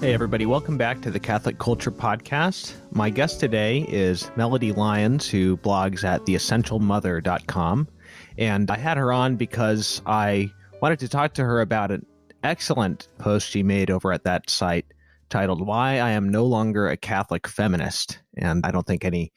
Hey, everybody. Welcome back to the Catholic Culture Podcast. My guest today is Melody Lyons, who blogs at theessentialmother.com. And I had her on because I wanted to talk to her about an excellent post she made over at that site titled Why I Am No Longer a Catholic Feminist. And I don't think any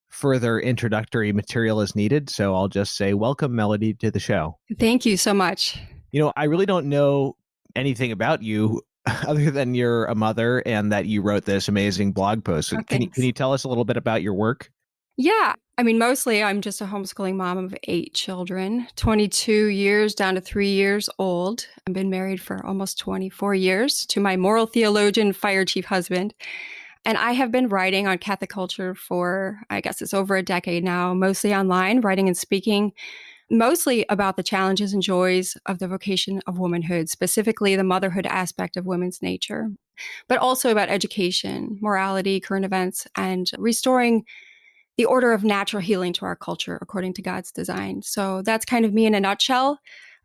further introductory material is needed. So I'll just say welcome, Melody, to the show. Thank you so much. You know, I really don't know anything about you other than you're a mother and that you wrote this amazing blog post. So can you tell us a little bit about your work? Yeah. I mean, mostly I'm just a homeschooling mom of 8 children, 22 years down to 3 years old. I've been married for almost 24 years to my moral theologian, fire chief husband. And I have been writing on Catholic culture for, I guess it's over a decade now, mostly online, writing and speaking, mostly about the challenges and joys of the vocation of womanhood, specifically the motherhood aspect of women's nature, but also about education, morality, current events, and restoring the order of natural healing to our culture according to God's design. So that's kind of me in a nutshell.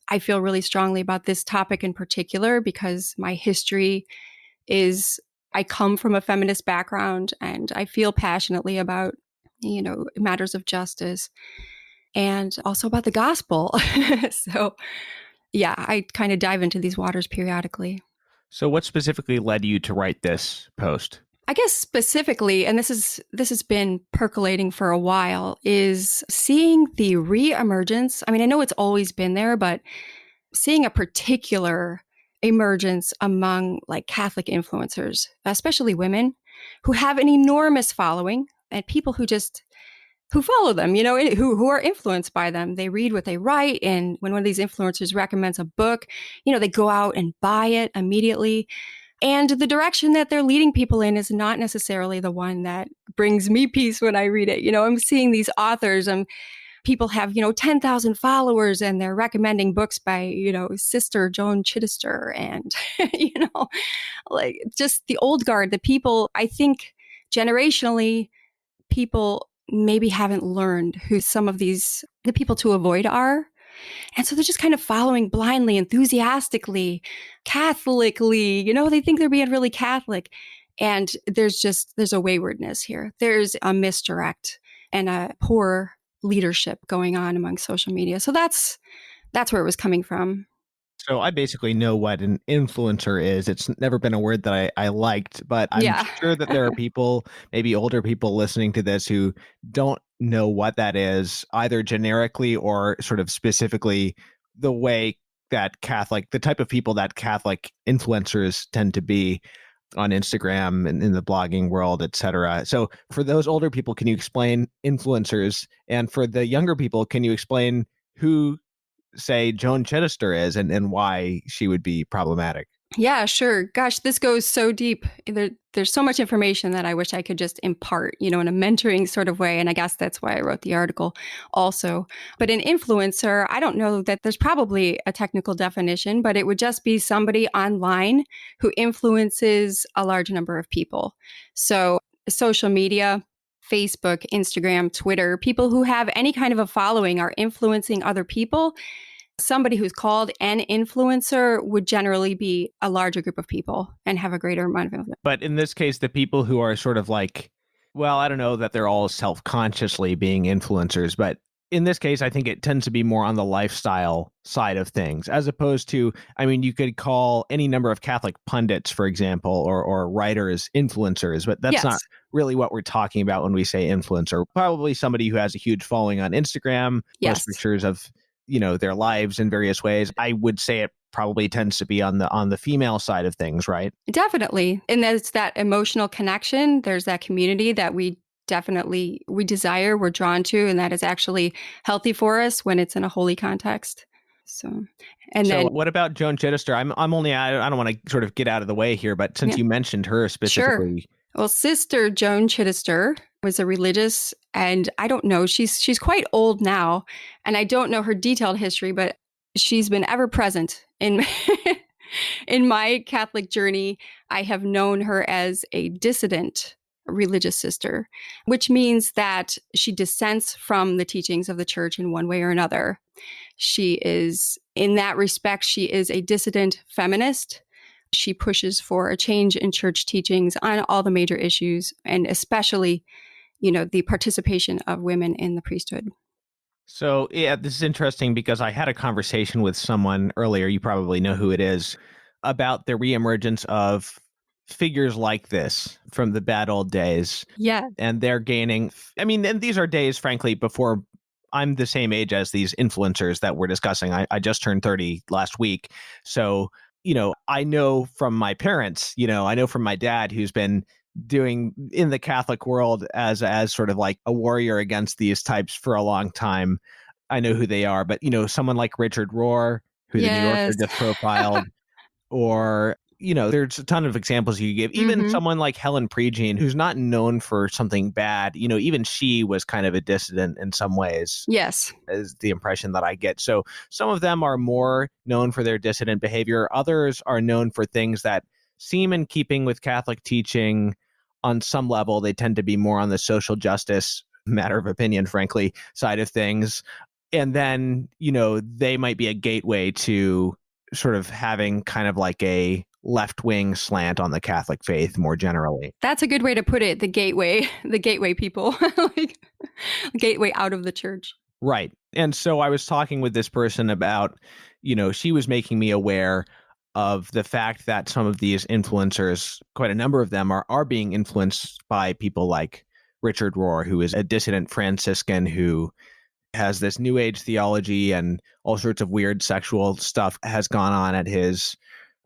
I feel really strongly about this topic in particular because my history is, I come from a feminist background and I feel passionately about, matters of justice and also about the gospel. So yeah, I kind of dive into these waters periodically. So what specifically led you to write this post? I guess specifically, and this has been percolating for a while, is seeing the reemergence. I mean, I know it's always been there, but seeing a particular emergence among like Catholic influencers, especially women who have an enormous following and people who follow them, who are influenced by them. They read what they write. And when one of these influencers recommends a book, they go out and buy it immediately. And the direction that they're leading people in is not necessarily the one that brings me peace when I read it. I'm seeing these authors and people have, 10,000 followers and they're recommending books by, Sister Joan Chittister and, like just the old guard, the people, I think generationally, people maybe haven't learned who some of the people to avoid are. And so they're just kind of following blindly, enthusiastically, Catholically, they think they're being really Catholic. And there's a waywardness here. There's a misdirect and a poor leadership going on among social media. So that's where it was coming from. So I basically know what an influencer is. It's never been a word that I liked, but I'm sure that there are people, maybe older people listening to this who don't know what that is, either generically or sort of specifically the way that the type of people that Catholic influencers tend to be on Instagram and in the blogging world, et cetera. So for those older people, can you explain influencers? And for the younger people, can you explain who, say, Joan Chittister is and why she would be problematic? Yeah, sure. Gosh, this goes so deep. There's so much information that I wish I could just impart, in a mentoring sort of way. And I guess that's why I wrote the article also. But an influencer, I don't know that there's probably a technical definition, but it would just be somebody online who influences a large number of people. So social media, Facebook, Instagram, Twitter, people who have any kind of a following are influencing other people. Somebody who's called an influencer would generally be a larger group of people and have a greater amount of influence. But in this case, the people who are sort of like, well, I don't know that they're all self-consciously being influencers, but in this case, I think it tends to be more on the lifestyle side of things, as opposed to, I mean, you could call any number of Catholic pundits, for example, or writers influencers, but that's not really what we're talking about when we say influencer. Probably somebody who has a huge following on Instagram, posts pictures of, their lives in various ways. I would say it probably tends to be on the female side of things, right? Definitely. And there's that emotional connection. There's that community that we desire, we're drawn to, and that is actually healthy for us when it's in a holy context. So then what about Joan Chittister? I don't want to sort of get out of the way here, but since you mentioned her specifically. Sure. Well, Sister Joan Chittister was a religious, and I don't know, she's quite old now, and I don't know her detailed history, but she's been ever present in in my Catholic journey. I have known her as a dissident religious sister, which means that she dissents from the teachings of the church in one way or another. She is, in that respect, she is a dissident feminist. She pushes for a change in church teachings on all the major issues, and especially, the participation of women in the priesthood. So, yeah, this is interesting because I had a conversation with someone earlier, you probably know who it is, about the reemergence of figures like this from the bad old days. Yeah. And they're gaining, and these are days, frankly, before I'm the same age as these influencers that we're discussing. I just turned 30 last week. So, I know from my parents, I know from my dad, who's been doing in the Catholic world as sort of like a warrior against these types for a long time. I know who they are, but someone like Richard Rohr, who the New Yorker Yes. just profiled, or there's a ton of examples you give. Even someone like Helen Prejean, who's not known for something bad, even she was kind of a dissident in some ways. Yes. Is the impression that I get. So some of them are more known for their dissident behavior. Others are known for things that seem in keeping with Catholic teaching on some level. They tend to be more on the social justice, matter of opinion, frankly, side of things. And then, they might be a gateway to sort of having kind of like a left-wing slant on the Catholic faith more generally. That's a good way to put it. The gateway people, like gateway out of the church. Right. And so I was talking with this person about, she was making me aware of the fact that some of these influencers, quite a number of them, are being influenced by people like Richard Rohr, who is a dissident Franciscan who has this New Age theology and all sorts of weird sexual stuff has gone on at his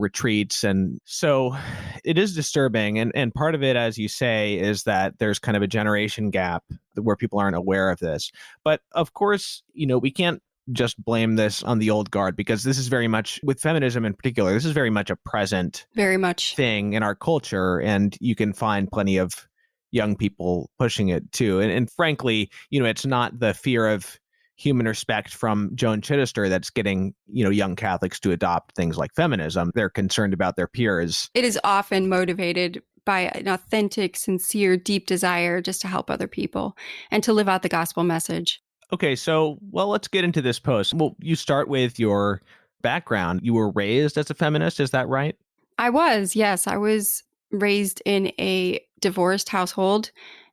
retreats. And so it is disturbing. And part of it, as you say, is that there's kind of a generation gap where people aren't aware of this. But of course, we can't just blame this on the old guard, because this is very much, with feminism in particular, this is very much a present very much thing in our culture. And you can find plenty of young people pushing it too. And frankly, it's not the fear of human respect from Joan Chittister that's getting, young Catholics to adopt things like feminism. They're concerned about their peers. It is often motivated by an authentic, sincere, deep desire just to help other people and to live out the gospel message. Okay, so, let's get into this post. Well, you start with your background. You were raised as a feminist, is that right? I was, yes. I was raised in a divorced household.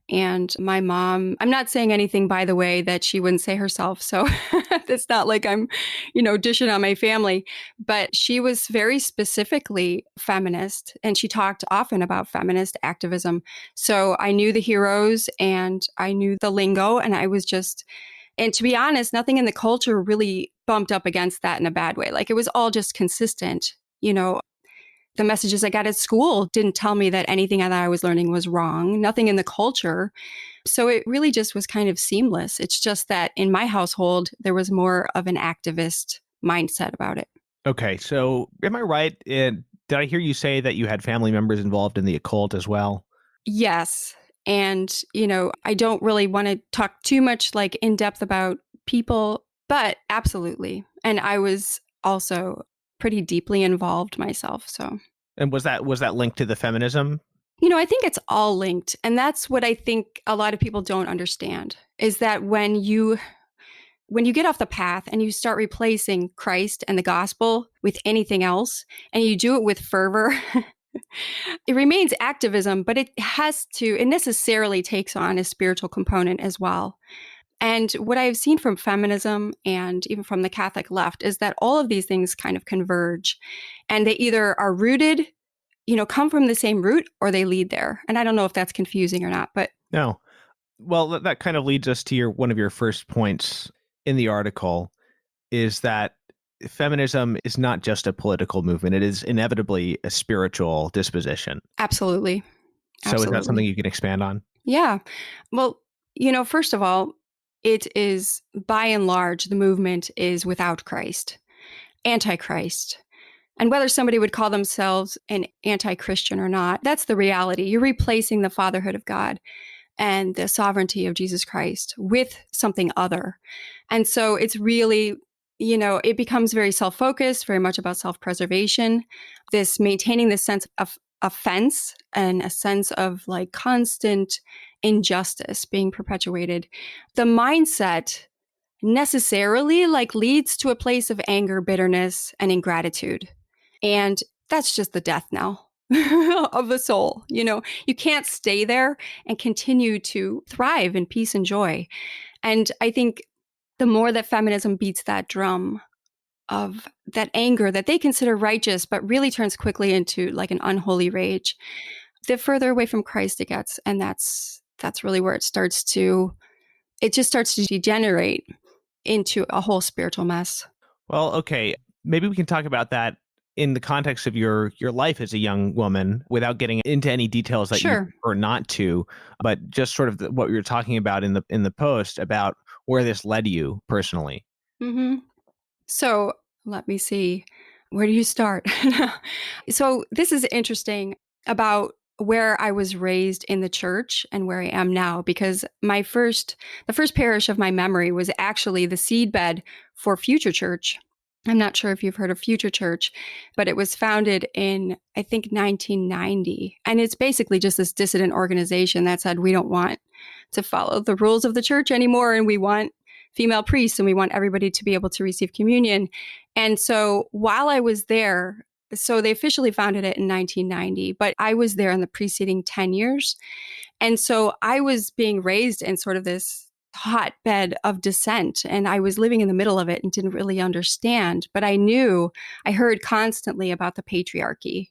And my mom, I'm not saying anything, by the way, that she wouldn't say herself. So it's not like I'm, dishing on my family. But she was very specifically feminist, and she talked often about feminist activism. So I knew the heroes and I knew the lingo, and and to be honest, nothing in the culture really bumped up against that in a bad way. Like, it was all just consistent. The messages I got at school didn't tell me that anything that I was learning was wrong, nothing in the culture. So it really just was kind of seamless. It's just that in my household, there was more of an activist mindset about it. Okay, so am I right? Did I hear you say that you had family members involved in the occult as well? Yes. And, I don't really want to talk too much like in depth about people, but absolutely. And I was also pretty deeply involved myself. So, and was that linked to the feminism? I think it's all linked. And that's what I think a lot of people don't understand, is that when you get off the path and you start replacing Christ and the gospel with anything else, and you do it with fervor, it remains activism, but it necessarily takes on a spiritual component as well. And what I've seen from feminism and even from the Catholic left is that all of these things kind of converge, and they either are rooted, come from the same root, or they lead there. And I don't know if that's confusing or not, but no. Well, that kind of leads us to one of your first points in the article, is that feminism is not just a political movement. It is inevitably a spiritual disposition. Absolutely. So is that something you can expand on? Yeah. Well, first of all, it is, by and large, the movement is without Christ, anti-Christ. And whether somebody would call themselves an anti-Christian or not, that's the reality. You're replacing the fatherhood of God and the sovereignty of Jesus Christ with something other. And so it's really, it becomes very self-focused, very much about self-preservation, this maintaining this sense of offense and a sense of like constant injustice being perpetuated. The mindset necessarily leads to a place of anger, bitterness, and ingratitude. And that's just the death knell of the soul. You can't stay there and continue to thrive in peace and joy. And I think the more that feminism beats that drum of that anger that they consider righteous, but really turns quickly into like an unholy rage, the further away from Christ it gets. And that's really where it just starts to degenerate into a whole spiritual mess. Well, okay. Maybe we can talk about that in the context of your life as a young woman without getting into any details that you prefer not to, but just sort of what we were talking about in the post about where this led you personally. Mm-hmm. So let me see. Where do you start? So this is interesting about where I was raised in the church and where I am now, because the first parish of my memory was actually the seedbed for Future Church. I'm not sure if you've heard of Future Church, but it was founded in, I think, 1990. And it's basically just this dissident organization that said, we don't want to follow the rules of the church anymore, and we want female priests, and we want everybody to be able to receive communion. And so while I was there, so they officially founded it in 1990, but I was there in the preceding 10 years. And so I was being raised in sort of this hotbed of dissent, and I was living in the middle of it and didn't really understand. But I heard constantly about the patriarchy,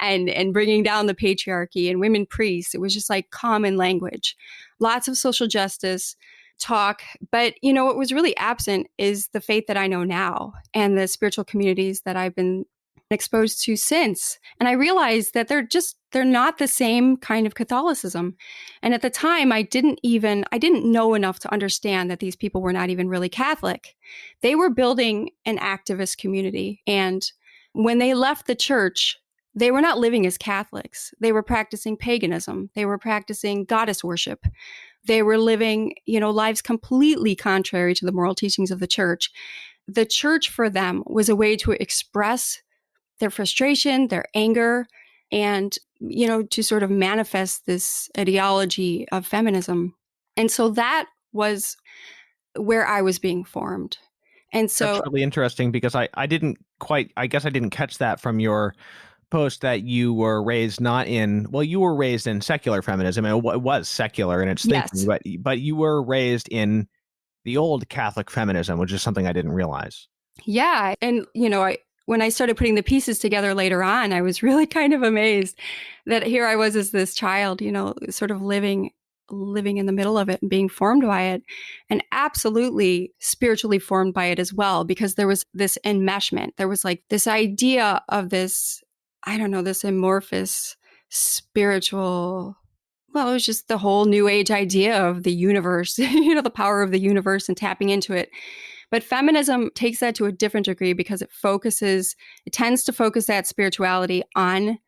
and bringing down the patriarchy and women priests. It was just like common language, lots of social justice talk. But, what was really absent is the faith that I know now and the spiritual communities that I've been exposed to since. And I realized that they're not the same kind of Catholicism. And at the time, I didn't know enough to understand that these people were not even really Catholic. They were building an activist community. And when they left the church, they were not living as Catholics. They were practicing paganism. They were practicing goddess worship. They were living, lives completely contrary to the moral teachings of the church. The church for them was a way to express their frustration, their anger, and, to sort of manifest this ideology of feminism. And so that was where I was being formed. And so that's really interesting, because I guess I didn't catch that from your post, that you were raised you were raised in secular feminism, and it was secular in its thinking, but you were raised in the old Catholic feminism, which is something I didn't realize. Yeah. And, when I started putting the pieces together later on, I was really kind of amazed that here I was as this child, sort of living in the middle of it and being formed by it, and absolutely spiritually formed by it as well, because there was this enmeshment. There was like this idea of this, this amorphous spiritual, well, it was just the whole new age idea of the universe, the power of the universe and tapping into it. But feminism takes that to a different degree, because it tends to focus that spirituality on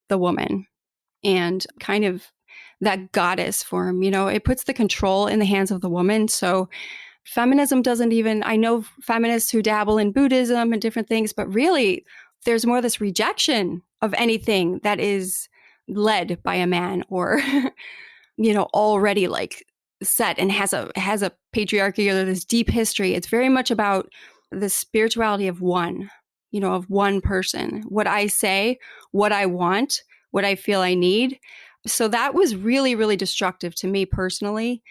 the woman and kind of that goddess form. It puts the control in the hands of the woman. So feminism I know feminists who dabble in Buddhism and different things, but really there's more this rejection of anything that is led by a man or, already like set and has a patriarchy or this deep history. It's very much about the spirituality of one person. What I say, what I want, what I feel I need. So that was really, really destructive to me personally,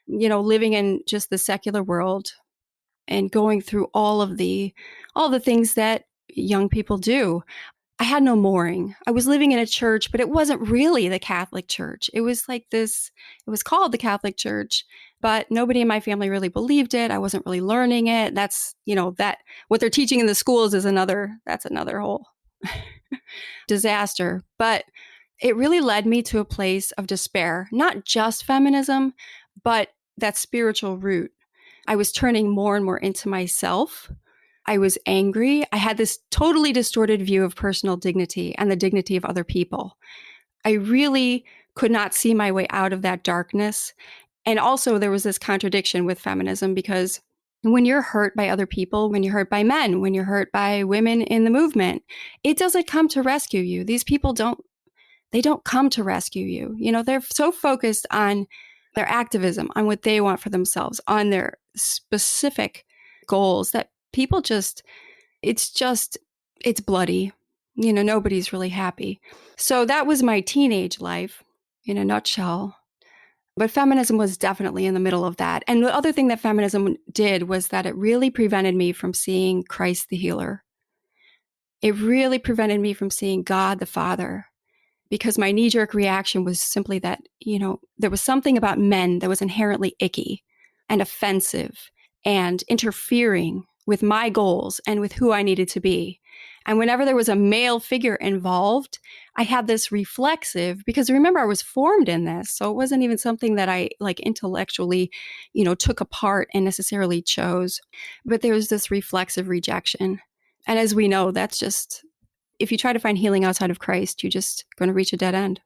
living in just the secular world and going through all the things that young people do. I had no mooring. I was living in a church, but it wasn't really the Catholic Church. It was like this, it was called the Catholic Church, but nobody in my family really believed it. I wasn't really learning it. That's, that what they're teaching in the schools that's another whole disaster. But it really led me to a place of despair, not just feminism, but that spiritual root. I was turning more and more into myself. I was angry. I had this totally distorted view of personal dignity and the dignity of other people. I really could not see my way out of that darkness. And also there was this contradiction with feminism, because when you're hurt by other people, when you're hurt by men, when you're hurt by women in the movement, it doesn't come to rescue you. These people don't come to rescue you. They're so focused on their activism, on what they want for themselves, on their specific goals, that people it's bloody. Nobody's really happy. So that was my teenage life in a nutshell. But feminism was definitely in the middle of that. And the other thing that feminism did was that it really prevented me from seeing Christ the healer. It really prevented me from seeing God the Father, because my knee-jerk reaction was simply that, there was something about men that was inherently icky and offensive and interfering with my goals and with who I needed to be. And whenever there was a male figure involved, I had this reflexive, because remember, I was formed in this. So it wasn't even something that I intellectually, took apart and necessarily chose. But there was this reflexive rejection. And as we know, that's just, if you try to find healing outside of Christ, you're just going to reach a dead end.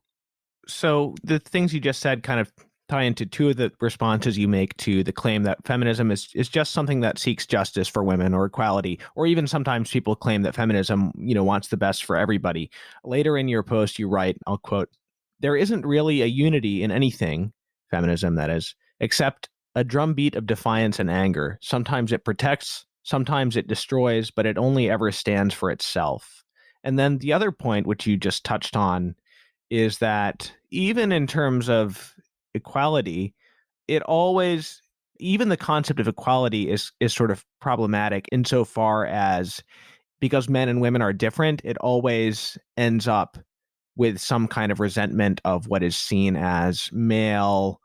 So the things you just said kind of tie into two of the responses you make to the claim that feminism is just something that seeks justice for women or equality, or even sometimes people claim that feminism, wants the best for everybody. Later in your post, you write, I'll quote, "There isn't really a unity in anything," feminism that is, "except a drumbeat of defiance and anger. Sometimes it protects, sometimes it destroys, but it only ever stands for itself." And then the other point, which you just touched on, is that even in terms of equality, it always, even the concept of equality is sort of problematic insofar as, because men and women are different, it always ends up with some kind of resentment of what is seen as male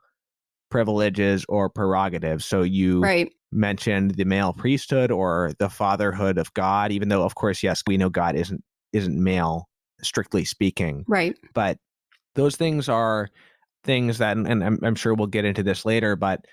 privileges or prerogatives. So you mentioned the male priesthood or the fatherhood of God, even though, of course, yes, we know God isn't male, strictly speaking. Right. But those things are things that, and I'm sure we'll get into this later, but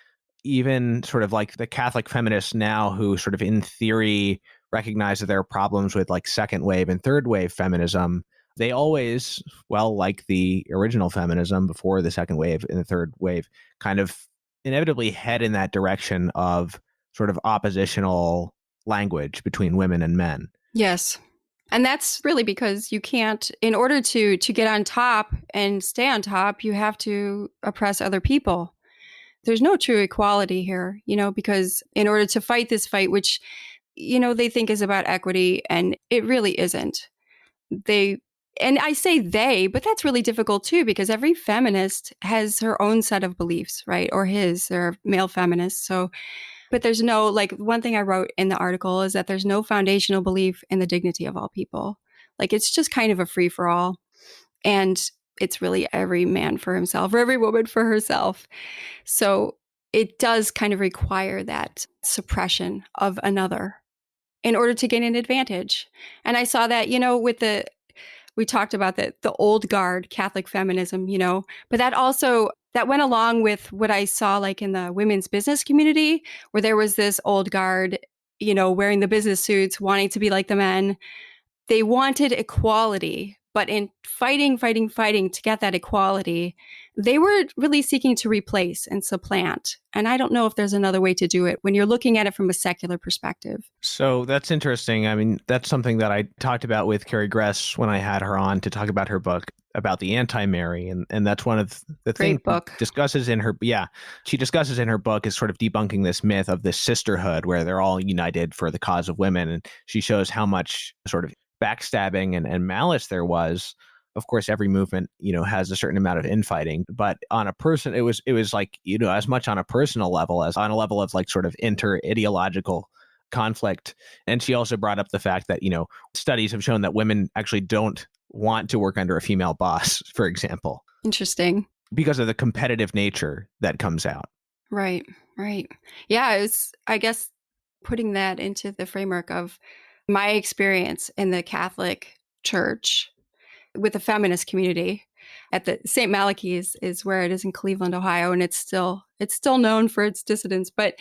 even sort of like the Catholic feminists now, who sort of in theory recognize that there are problems with like second wave and third wave feminism, they always, well, like the original feminism before the second wave and the third wave, kind of inevitably head in that direction of sort of oppositional language between women and men. Yes. And that's really because you can't, in order to get on top and stay on top, you have to oppress other people. There's no true equality here, because in order to fight this fight, which, they think is about equity, and it really isn't. And I say they, but that's really difficult too, because every feminist has her own set of beliefs, right? Or they're male feminists. So, but there's no, one thing I wrote in the article is that there's no foundational belief in the dignity of all people. It's just kind of a free for all. And it's really every man for himself or every woman for herself. So it does kind of require that suppression of another in order to gain an advantage. And I saw that, we talked about the old guard Catholic feminism, but that went along with what I saw in the women's business community, where there was this old guard, wearing the business suits, wanting to be like the men. They wanted equality, but in fighting to get that equality, they were really seeking to replace and supplant. And I don't know if there's another way to do it when you're looking at it from a secular perspective. So that's interesting. I mean, that's something that I talked about with Carrie Gress when I had her on to talk about her book about the anti-Mary. And that's one of the things she discusses in her book is sort of debunking this myth of this sisterhood where they're all united for the cause of women. And she shows how much sort of backstabbing and malice there was. Of course, every movement, has a certain amount of infighting, but on a person, it was like, as much on a personal level as on a level of sort of inter-ideological conflict. And she also brought up the fact that, studies have shown that women actually don't want to work under a female boss, for example. Interesting. Because of the competitive nature that comes out. Right. Yeah, it was, I guess, putting that into the framework of my experience in the Catholic Church with the feminist community at the St. Malachy's is where it is in Cleveland, Ohio. And it's still known for its dissidents, but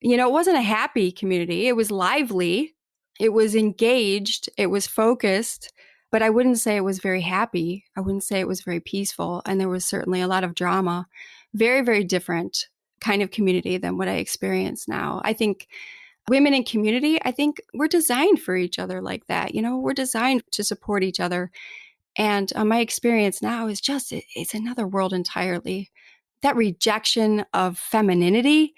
it wasn't a happy community. It was lively. It was engaged. It was focused, but I wouldn't say it was very happy. I wouldn't say it was very peaceful. And there was certainly a lot of drama, very, very different kind of community than what I experience now. I think women in community, I think we're designed for each other like that. We're designed to support each other. And my experience now is just, it's another world entirely. That rejection of femininity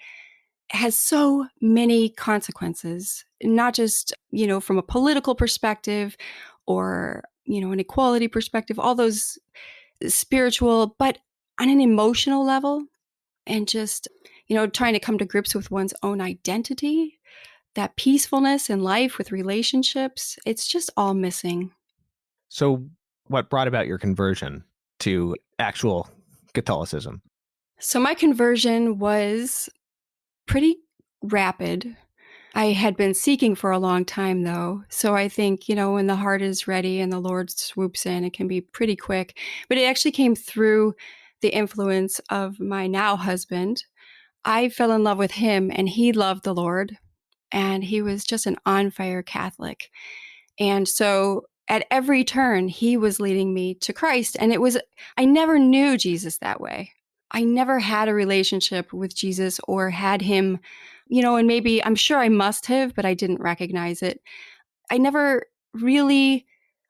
has so many consequences, not just, from a political perspective or an equality perspective, all those spiritual, but on an emotional level, and just, trying to come to grips with one's own identity, that peacefulness in life with relationships, it's just all missing. So what brought about your conversion to actual Catholicism? So my conversion was pretty rapid. I had been seeking for a long time, though. So I think, when the heart is ready and the Lord swoops in, it can be pretty quick. But it actually came through the influence of my now husband. I fell in love with him, and he loved the Lord, and he was just an on-fire Catholic. And so at every turn, he was leading me to Christ. And I never knew Jesus that way. I never had a relationship with Jesus or had him, and maybe I'm sure I must have, but I didn't recognize it. I never really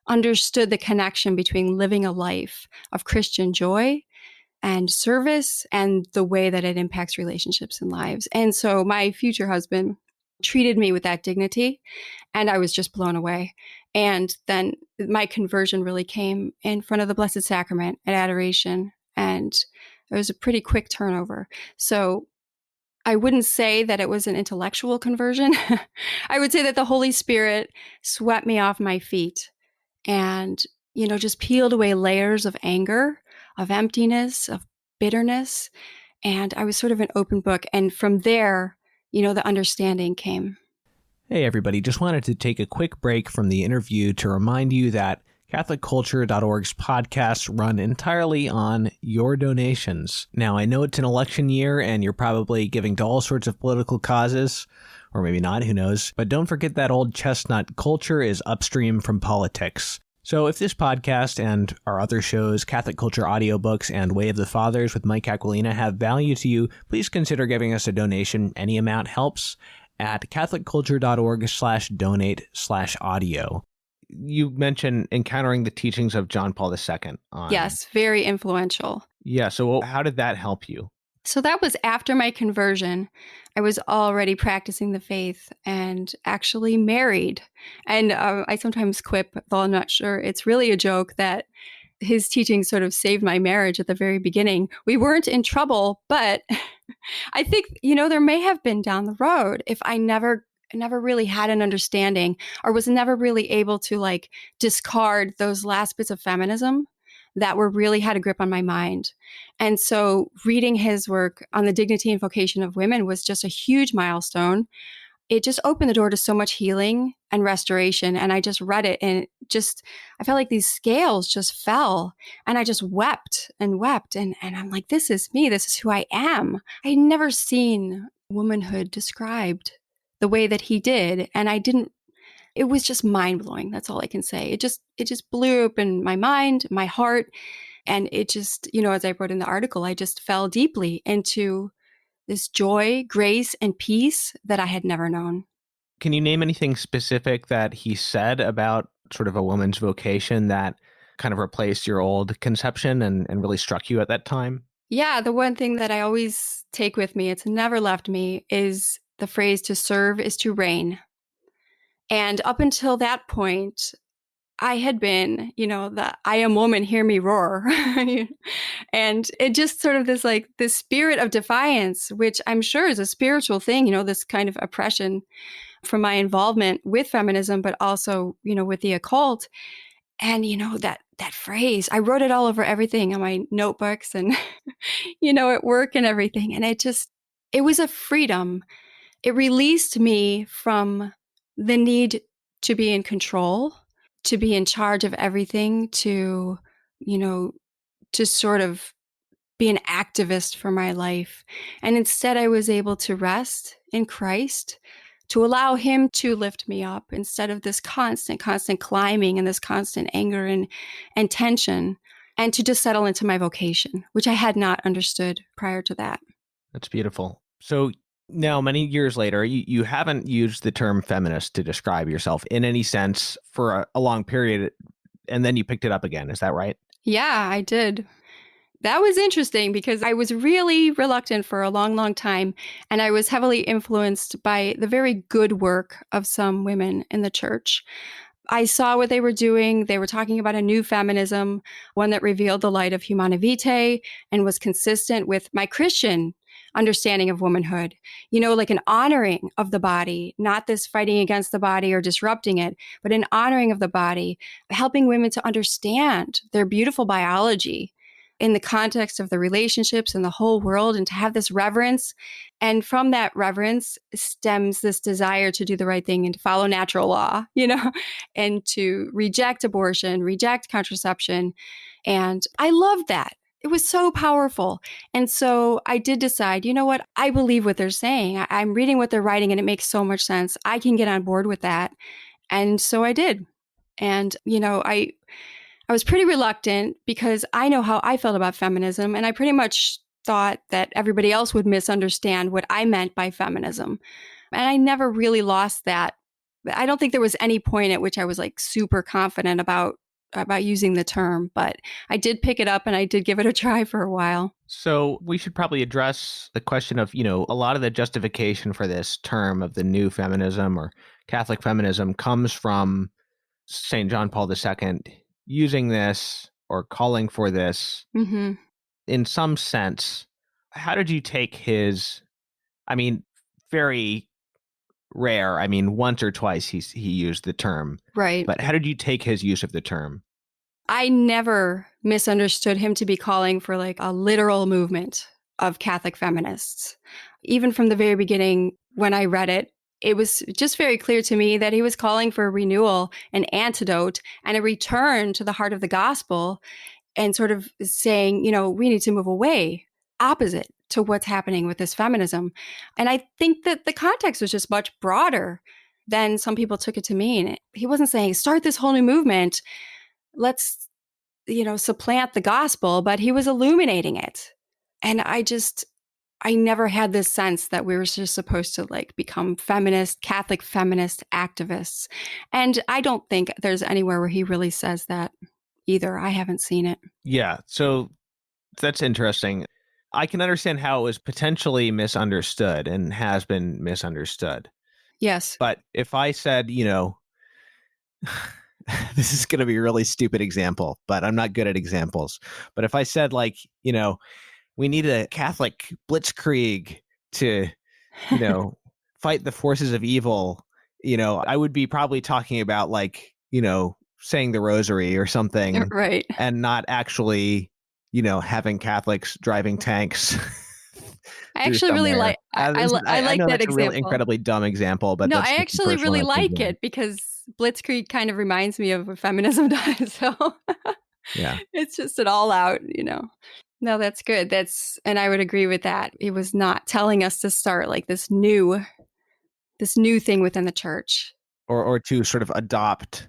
understood the connection between living a life of Christian joy and service and the way that it impacts relationships and lives. And so my future husband treated me with that dignity, and I was just blown away. And then my conversion really came in front of the Blessed Sacrament at adoration, and it was a pretty quick turnover. So I wouldn't say that it was an intellectual conversion. I would say that the Holy Spirit swept me off my feet and, just peeled away layers of anger, of emptiness, of bitterness. And I was sort of an open book. And from there, the understanding came. Hey, everybody. Just wanted to take a quick break from the interview to remind you that CatholicCulture.org's podcasts run entirely on your donations. Now, I know it's an election year and you're probably giving to all sorts of political causes, or maybe not, who knows. But don't forget that old chestnut culture is upstream from politics. So if this podcast and our other shows, Catholic Culture audiobooks and Way of the Fathers with Mike Aquilina, have value to you, please consider giving us a donation. Any amount helps at CatholicCulture.org/donate/audio. You mentioned encountering the teachings of John Paul II. Yes, very influential. Yeah, so how did that help you? So that was after my conversion. I was already practicing the faith and actually married. And I sometimes quip, though I'm not sure, it's really a joke, that his teaching sort of saved my marriage at the very beginning. We weren't in trouble, but I think, there may have been down the road if I never really had an understanding or was never really able to discard those last bits of feminism that really had a grip on my mind. And so reading his work on the dignity and vocation of women was just a huge milestone. It just opened the door to so much healing and restoration. And I just read it and I felt like these scales just fell, and I just wept and wept. And I'm like, this is me. This is who I am. I had never seen womanhood described the way that he did. And it was just mind blowing. That's all I can say. It just blew open my mind, my heart. And it just, as I wrote in the article, I just fell deeply into this joy, grace, and peace that I had never known. Can you name anything specific that he said about sort of a woman's vocation that kind of replaced your old conception and really struck you at that time? Yeah, the one thing that I always take with me, it's never left me, is the phrase, to serve is to reign. And up until that point, I had been, the I am woman, hear me roar. And it just sort of this spirit of defiance, which I'm sure is a spiritual thing, this kind of oppression from my involvement with feminism, but also, with the occult. And, that phrase, I wrote it all over everything on my notebooks and, at work and everything. And it was a freedom. It released me from the need to be in control, to be in charge of everything, to sort of be an activist for my life. And instead, I was able to rest in Christ, to allow him to lift me up instead of this constant climbing and this constant anger and tension, and to just settle into my vocation, which I had not understood prior to that. That's beautiful. So now, many years later, you haven't used the term feminist to describe yourself in any sense for a long period, and then you picked it up again. Is that right? Yeah, I did. That was interesting because I was really reluctant for a long, long time, and I was heavily influenced by the very good work of some women in the church. I saw what they were doing. They were talking about a new feminism, one that revealed the light of humana vitae and was consistent with my Christian understanding of womanhood, like an honoring of the body, not this fighting against the body or disrupting it, but an honoring of the body, helping women to understand their beautiful biology in the context of the relationships and the whole world, and to have this reverence. And from that reverence stems this desire to do the right thing and to follow natural law, and to reject abortion, reject contraception. And I loved that. It was so powerful. And so I did decide, you know what? I believe what they're saying. I'm reading what they're writing and it makes so much sense. I can get on board with that. And so I did. And, I was pretty reluctant because I know how I felt about feminism. And I pretty much thought that everybody else would misunderstand what I meant by feminism. And I never really lost that. I don't think there was any point at which I was like super confident about using the term, but I did pick it up and I did give it a try for a while. So we should probably address the question of, a lot of the justification for this term of the new feminism or Catholic feminism comes from St. John Paul II using this or calling for this in some sense. How did you take his, very rare, once or twice he used the term. Right. But how did you take his use of the term? I never misunderstood him to be calling for like a literal movement of Catholic feminists. Even from the very beginning, when I read it, it was just very clear to me that he was calling for a renewal, an antidote, and a return to the heart of the gospel, and sort of saying, we need to move away, opposite to what's happening with this feminism. And I think that the context was just much broader than some people took it to mean. He wasn't saying, start this whole new movement, let's, supplant the gospel, but he was illuminating it. And I never had this sense that we were just supposed to like become feminist, Catholic feminist activists. And I don't think there's anywhere where he really says that either. I haven't seen it. Yeah. So that's interesting. I can understand how it was potentially misunderstood and has been misunderstood. Yes. But if I said, this is going to be a really stupid example, but I'm not good at examples. But if I said like, we need a Catholic blitzkrieg to, fight the forces of evil, I would be probably talking about like, saying the rosary or something. Right. And not actually, having Catholics driving tanks. I actually really like I like that example. A really incredibly dumb example, but no, I actually really like it because blitzkrieg kind of reminds me of what feminism does. So yeah, it's just an all out, No, that's good. And I would agree with that. It was not telling us to start like this new thing within the church, or to sort of adopt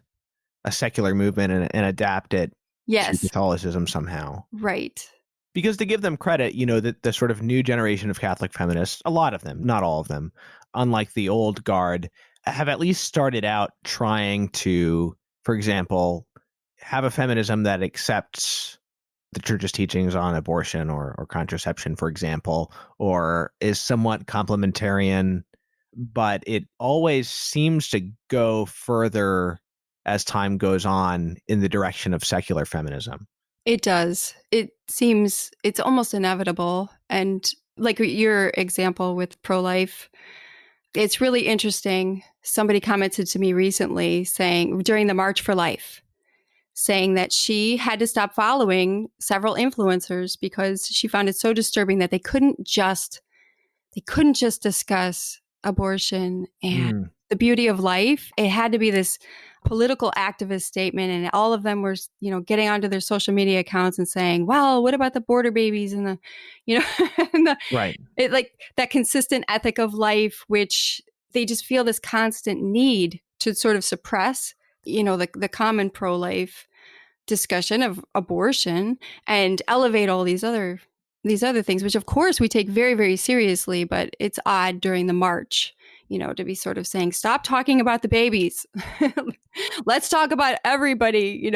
a secular movement and adapt it to Catholicism somehow. Right. Because to give them credit, the sort of new generation of Catholic feminists, a lot of them, not all of them, unlike the old guard, have at least started out trying to, for example, have a feminism that accepts the church's teachings on abortion or contraception, for example, or is somewhat complementarian, but it always seems to go further as time goes on in the direction of secular feminism. It does. It seems it's almost inevitable. And like your example with pro-life, it's really interesting. Somebody commented to me recently saying during the March for Life, saying that she had to stop following several influencers because she found it so disturbing that they couldn't just discuss abortion and the beauty of life. It had to be this political activist statement, and all of them were, getting onto their social media accounts and saying, well, what about the border babies and the, and the, right. It like that consistent ethic of life, which they just feel this constant need to sort of suppress, the common pro-life discussion of abortion and elevate all these other things, which of course we take very, very seriously, but it's odd during the march, to be sort of saying, stop talking about the babies. Let's talk about everybody,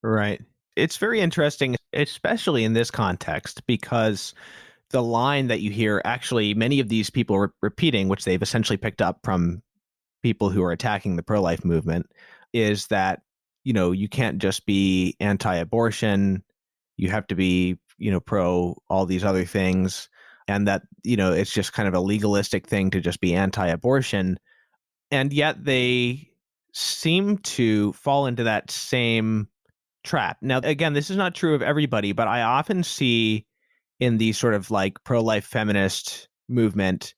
Right. It's very interesting, especially in this context, because the line that you hear, actually, many of these people repeating, which they've essentially picked up from people who are attacking the pro-life movement, is that, you can't just be anti-abortion. You have to be, pro all these other things. And that, it's just kind of a legalistic thing to just be anti-abortion. And yet they seem to fall into that same trap. Now, again, this is not true of everybody, but I often see in the sort of like pro-life feminist movement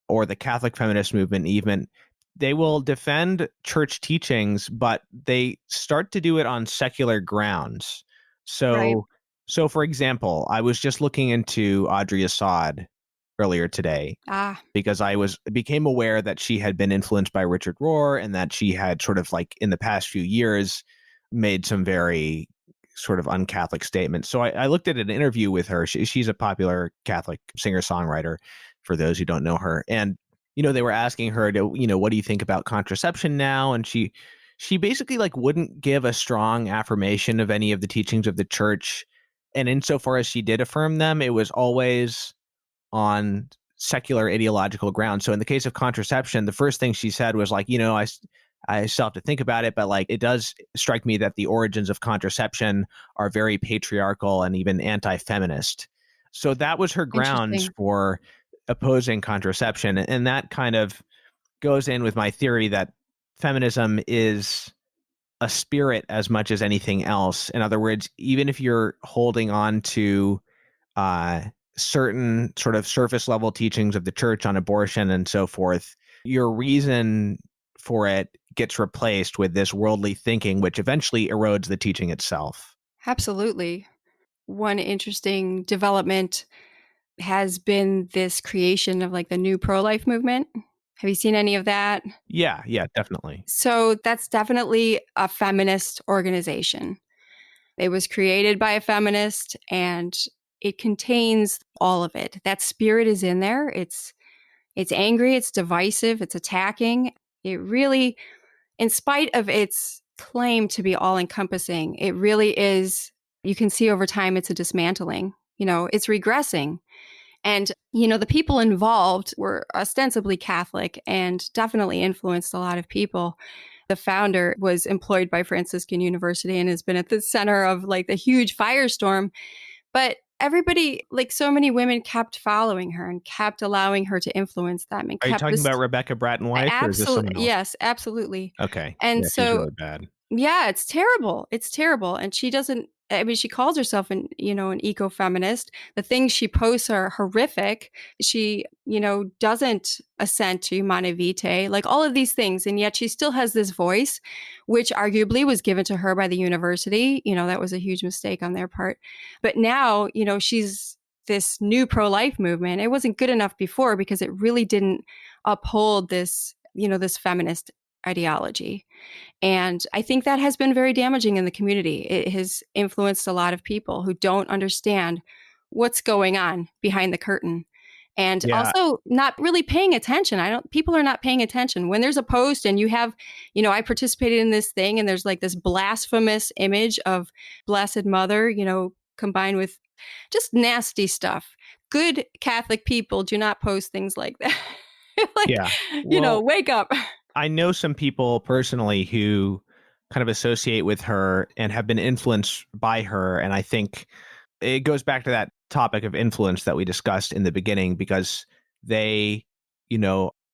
or the Catholic feminist movement even, they will defend church teachings, but they start to do it on secular grounds. Right. So for example, I was just looking into Audrey Assad earlier today Ah, because became aware that she had been influenced by Richard Rohr and that she had sort of like in the past few years made some very sort of un-Catholic statements. So I looked at an interview with her. She's a popular Catholic singer-songwriter, for those who don't know her. And, they were asking her to, what do you think about contraception now? And she basically like wouldn't give a strong affirmation of any of the teachings of the church. And insofar as she did affirm them, it was always on secular ideological grounds. So in the case of contraception, the first thing she said was like, I still have to think about it, but like it does strike me that the origins of contraception are very patriarchal and even anti-feminist. So that was her grounds interesting. for opposing contraception. And that kind of goes in with my theory that feminism is a spirit as much as anything else. In other words, even if you're holding on to uh, certain sort of surface level teachings of the church on abortion and so forth, your reason for it gets replaced with this worldly thinking, which eventually erodes the teaching itself. Absolutely. One interesting development has been this creation of like the new pro-life movement. Have you seen any of that? Yeah, definitely. So that's definitely a feminist organization. It was created by a feminist and it contains all of it. That spirit is in there. It's angry, it's divisive, it's attacking. It really, in spite of its claim to be all encompassing, it really is, you can see over time it's a dismantling. It's regressing. And, the people involved were ostensibly Catholic and definitely influenced a lot of people. The founder was employed by Franciscan University and has been at the center of like the huge firestorm. But everybody, like so many women, kept following her and kept allowing her to influence them and Are you kept talking this. about Rebecca Bratton Weiss or is this someone Absolutely. else? Yes, absolutely. Okay. And Yeah, she's so really bad. yeah, it's terrible. It's terrible. And she doesn't, I mean, she calls herself an eco-feminist. The things she posts are horrific. She, doesn't assent to humanae vitae, like all of these things. And yet she still has this voice, which arguably was given to her by the university. That was a huge mistake on their part. But now, she's this new pro-life movement. It wasn't good enough before because it really didn't uphold this, this feminist ideology. And I think that has been very damaging in the community. It has influenced a lot of people who don't understand what's going on behind the curtain and Yeah. also not really paying attention. People are not paying attention. When there's a post and you have, I participated in this thing and there's like this blasphemous image of Blessed Mother, combined with just nasty stuff. Good Catholic people do not post things like that. Like, Yeah. Well, wake up. I know some people personally who kind of associate with her and have been influenced by her. And I think it goes back to that topic of influence that we discussed in the beginning because they,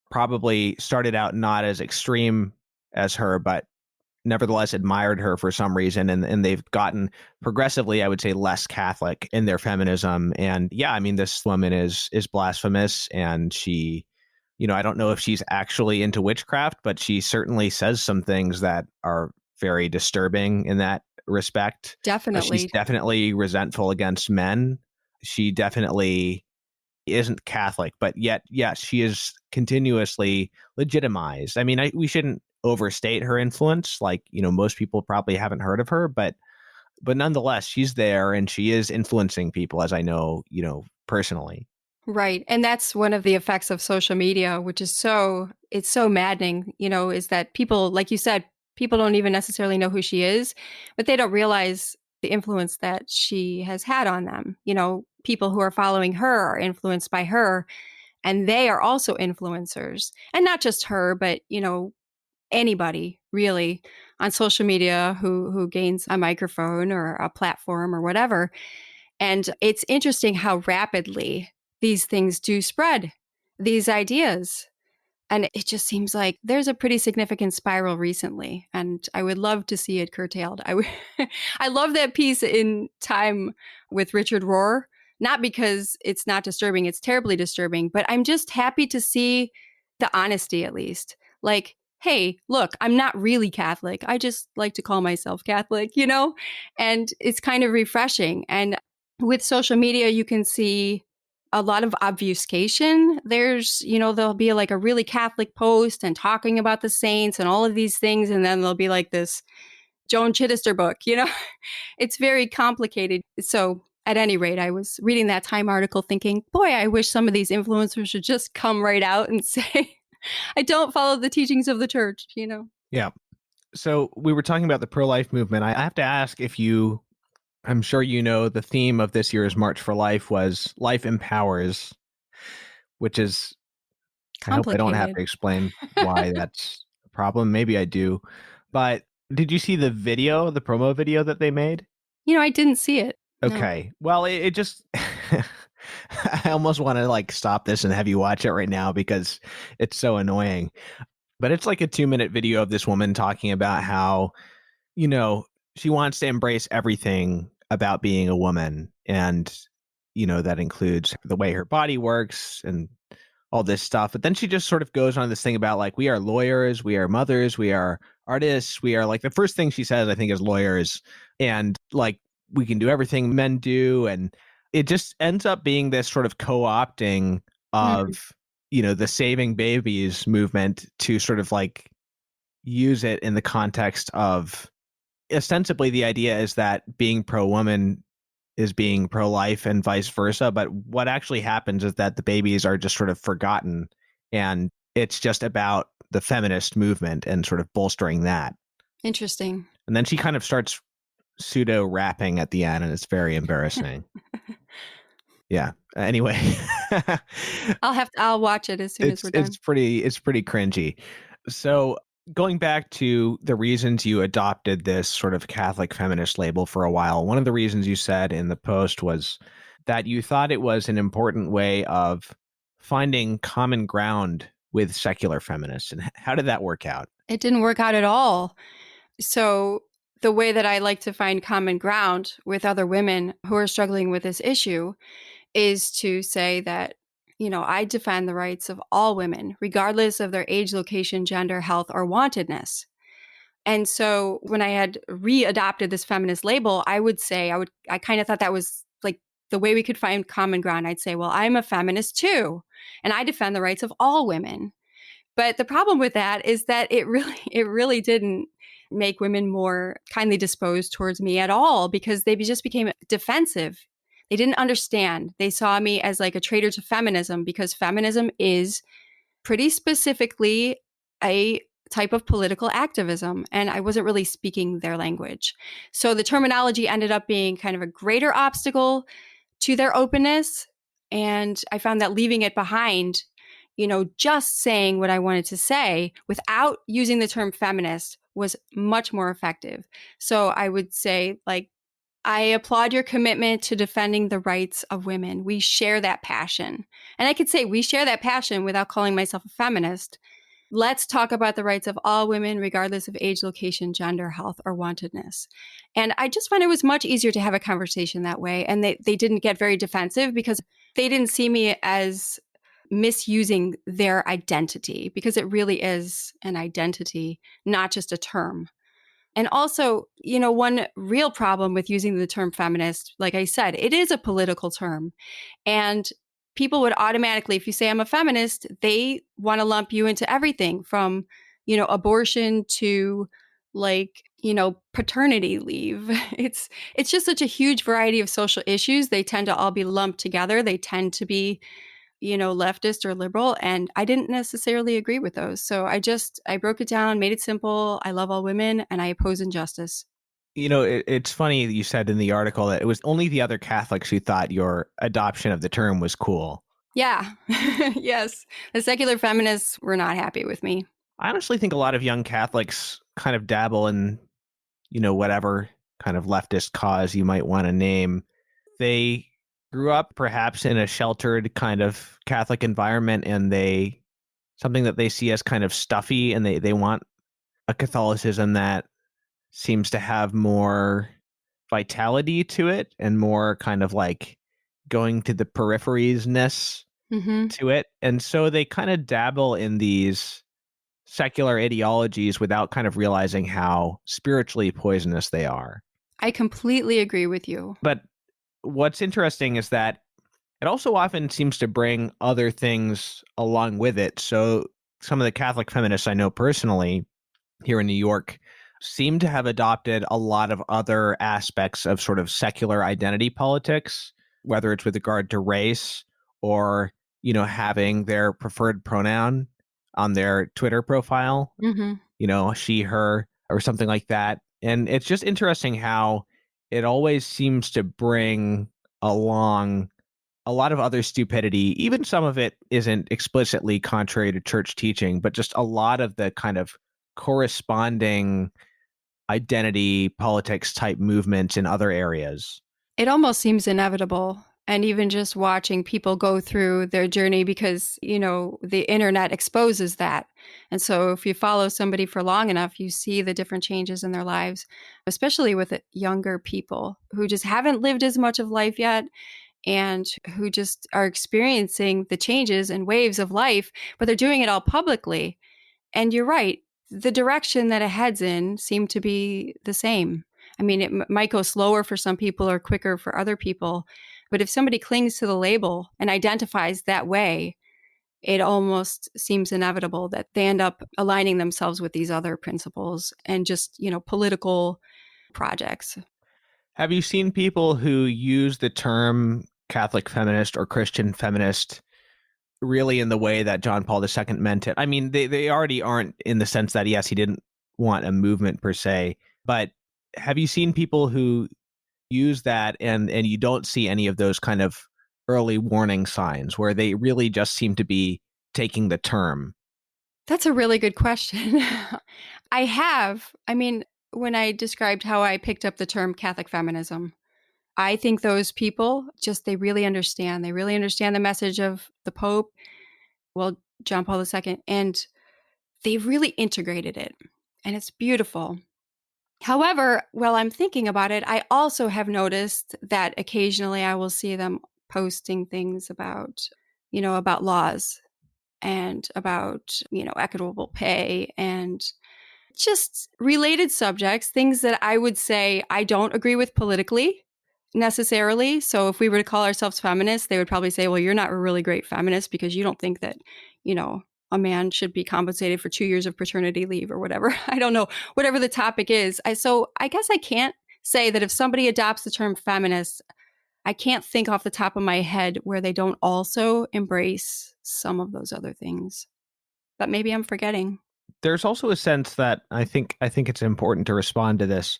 probably started out not as extreme as her, but nevertheless admired her for some reason. And they've gotten progressively, I would say, less Catholic in their feminism. And yeah, I mean, this woman is blasphemous and she, I don't know if she's actually into witchcraft, but she certainly says some things that are very disturbing in that respect. She's Definitely. definitely resentful against men. She definitely isn't Catholic, but yet, yes, she is continuously legitimized. I mean, we shouldn't overstate her influence. Like, most people probably haven't heard of her, but nonetheless, she's there and she is influencing people, as I know, personally. Right. And that's one of the effects of social media, which is it's so maddening, is that people, like you said, people don't even necessarily know who she is, but they don't realize the influence that she has had on them. People who are following her are influenced by her, and they are also influencers. And not just her, but, anybody really on social media who gains a microphone or a platform or whatever. And it's interesting how rapidly these things do spread, these ideas. And it just seems like there's a pretty significant spiral recently, and I would love to see it curtailed. I love that piece in Time with Richard Rohr, not because it's not disturbing, it's terribly disturbing, but I'm just happy to see the honesty at least. Like, hey, look, I'm not really Catholic. I just like to call myself Catholic, you know? And it's kind of refreshing. And with social media, you can see a lot of obfuscation. There's, there'll be like a really Catholic post and talking about the saints and all of these things. And then there'll be like this Joan Chittister book, it's very complicated. So at any rate, I was reading that Time article thinking, boy, I wish some of these influencers should just come right out and say, I don't follow the teachings of the church, Yeah. So we were talking about the pro-life movement. I have to ask if I'm sure you know the theme of this year's March for Life was Life Empowers, which is, I hope I don't have to explain why that's a problem. Maybe I do. But did you see the promo video that they made? I didn't see it. Okay. No. Well, it just, I almost want to stop this and have you watch it right now because it's so annoying. But it's like a 2-minute video of this woman talking about how, she wants to embrace everything about being a woman. And, that includes the way her body works and all this stuff. But then she just sort of goes on this thing about we are lawyers, we are mothers, we are artists, we are the first thing she says, I think, is lawyers. And we can do everything men do. And it just ends up being this sort of co-opting of, the saving babies movement to sort of use it in the context of, ostensibly the idea is that being pro-woman is being pro-life and vice versa. But what actually happens is that the babies are just sort of forgotten, and it's just about the feminist movement and sort of bolstering that. Interesting. And then she kind of starts pseudo rapping at the end, and it's very embarrassing. Yeah. Anyway, I'll watch it as soon as we're done. It's pretty cringy. So going back to the reasons you adopted this sort of Catholic feminist label for a while, one of the reasons you said in the post was that you thought it was an important way of finding common ground with secular feminists. And how did that work out? It didn't work out at all. So the way that I like to find common ground with other women who are struggling with this issue is to say that, I defend the rights of all women, regardless of their age, location, gender, health, or wantedness. And so when I had readopted this feminist label, I kind of thought that was the way we could find common ground. I'd say, well, I'm a feminist too, and I defend the rights of all women. But the problem with that is that it really didn't make women more kindly disposed towards me at all, because they just became defensive. They didn't understand. They saw me as a traitor to feminism, because feminism is pretty specifically a type of political activism, and I wasn't really speaking their language. So the terminology ended up being kind of a greater obstacle to their openness, and I found that leaving it behind, just saying what I wanted to say without using the term feminist was much more effective. So I would say, I applaud your commitment to defending the rights of women. We share that passion. And I could say we share that passion without calling myself a feminist. Let's talk about the rights of all women, regardless of age, location, gender, health, or wantedness. And I just find it was much easier to have a conversation that way. And they didn't get very defensive, because they didn't see me as misusing their identity, because it really is an identity, not just a term. And also, one real problem with using the term feminist, like I said, it is a political term. And people would automatically, if you say I'm a feminist, they want to lump you into everything from, abortion to paternity leave. It's just such a huge variety of social issues. They tend to all be lumped together. They tend to be leftist or liberal. And I didn't necessarily agree with those. So I broke it down, made it simple. I love all women and I oppose injustice. It's funny that you said in the article that it was only the other Catholics who thought your adoption of the term was cool. Yeah. Yes. The secular feminists were not happy with me. I honestly think a lot of young Catholics kind of dabble in, whatever kind of leftist cause you might want to name. They grew up perhaps in a sheltered kind of Catholic environment, and something that they see as kind of stuffy, and they want a Catholicism that seems to have more vitality to it and more kind of like going to the peripheries-ness to it. And so they kind of dabble in these secular ideologies without kind of realizing how spiritually poisonous they are. I completely agree with you. But what's interesting is that it also often seems to bring other things along with it. So some of the Catholic feminists I know personally here in New York seem to have adopted a lot of other aspects of sort of secular identity politics, whether it's with regard to race or, having their preferred pronoun on their Twitter profile, she, her, or something like that. And it's just interesting how it always seems to bring along a lot of other stupidity. Even some of it isn't explicitly contrary to church teaching, but just a lot of the kind of corresponding identity politics type movements in other areas. It almost seems inevitable. And even just watching people go through their journey because, the internet exposes that. And so if you follow somebody for long enough, you see the different changes in their lives, especially with younger people who just haven't lived as much of life yet and who just are experiencing the changes and waves of life, but they're doing it all publicly. And you're right. The direction that it heads in seemed to be the same. I mean, it might go slower for some people or quicker for other people. But if somebody clings to the label and identifies that way, it almost seems inevitable that they end up aligning themselves with these other principles and just, political projects. Have you seen people who use the term Catholic feminist or Christian feminist really in the way that John Paul II meant it? I mean, they already aren't in the sense that, yes, he didn't want a movement per se, but have you seen people who use that and you don't see any of those kind of early warning signs where they really just seem to be taking the term? That's a really good question. I have. I mean, when I described how I picked up the term Catholic feminism, I think those people they really understand. They really understand the message of the Pope, John Paul II, and they really integrated it. And it's beautiful. However, while I'm thinking about it, I also have noticed that occasionally I will see them posting things about, about laws and about, equitable pay and just related subjects, things that I would say I don't agree with politically necessarily. So if we were to call ourselves feminists, they would probably say, well, you're not a really great feminist because you don't think that, a man should be compensated for 2 years of paternity leave or whatever. I don't know, whatever the topic is. So I guess I can't say that if somebody adopts the term feminist, I can't think off the top of my head where they don't also embrace some of those other things. But maybe I'm forgetting. There's also a sense that I think it's important to respond to this.